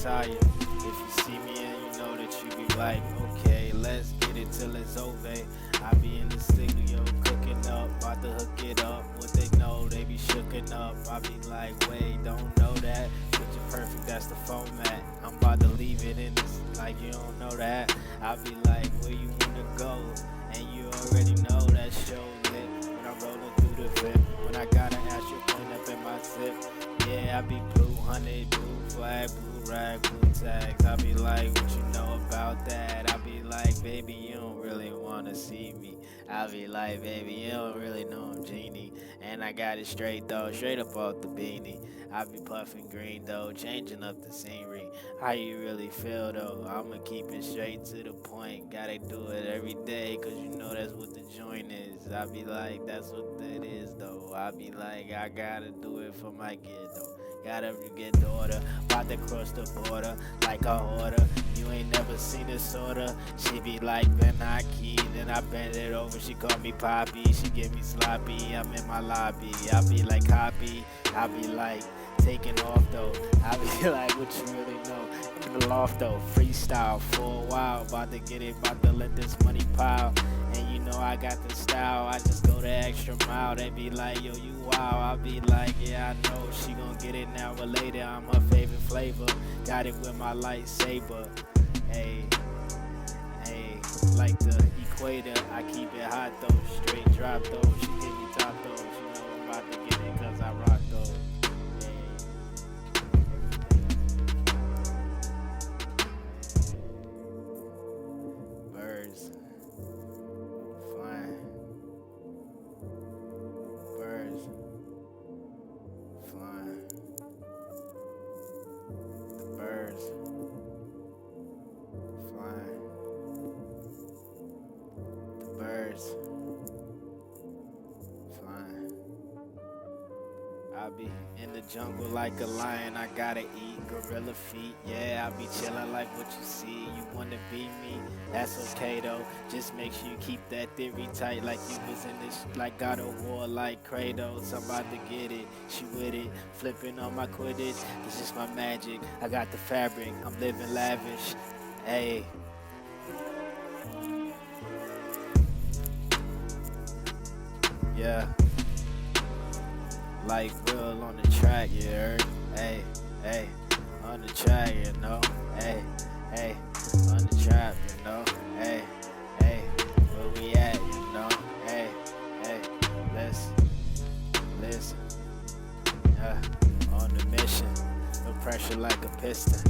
retire. If you see me and you know that you be like, okay, let's get it till it's over. I be in the studio cooking up, about to hook it up. What they know, they be shooken up. I be like, wait, don't know that. Picture perfect, that's the format. I'm about to leave it in this, like you don't know that. I be like, where you wanna go? And you already know that show lit. When I'm rolling through the VIP, when I got an astral point up in my zip. Yeah, I be blue honey, blue flag, blue rag, blue tags. I be like, what you know about that? I be like, baby, you don't really wanna see me. I be like, baby, you don't really know I'm Genie. And I got it straight though, straight up off the beanie. I be puffing green though, changing up the scenery. How you really feel though? I'ma keep it straight to the point. Gotta do it every day, cause you know that's what the joint is. I be like, that's what that is though. I be like, I gotta do it for my kid though. Gotta get daughter, about to cross the border like a hoarder. You ain't never seen a sorta. She be like Ben Aki, then I bend it over. She call me Poppy, she give me sloppy. I'm in my lobby, I be like copy. I be like taking off though. I be like, what you really know? In the loft though, freestyle for a while. About to get it, about to let this money pile. And you know I got the style, I just go the extra mile. They be like, yo, you wow. I be like, yeah, I know she gon' get it now or later. I'm her favorite flavor. Got it with my lightsaber. Hey, hey, like the equator. I keep it hot though, straight drop though. She give me top though. She know I'm about to get it cause I rock though. Birds flying. Birds flying. The birds flying. The birds flying. I be in the jungle like a lion, I gotta eat gorilla feet. Yeah, I be chillin' like what you see. You wanna be me? That's okay though. Just make sure you keep that theory tight, like you was in this, like God of War, like Kratos. I'm about to get it, she with it, flipping on my Quidditch. It's just my magic. I got the fabric, I'm living lavish. Hey. Yeah. Like Will on the track, you heard? Hey, hey, on the track, you know? Hey, hey, on the trap, you know? Hey, hey, where we at, you know? Hey, hey, listen, yeah, on the mission, no pressure like a piston.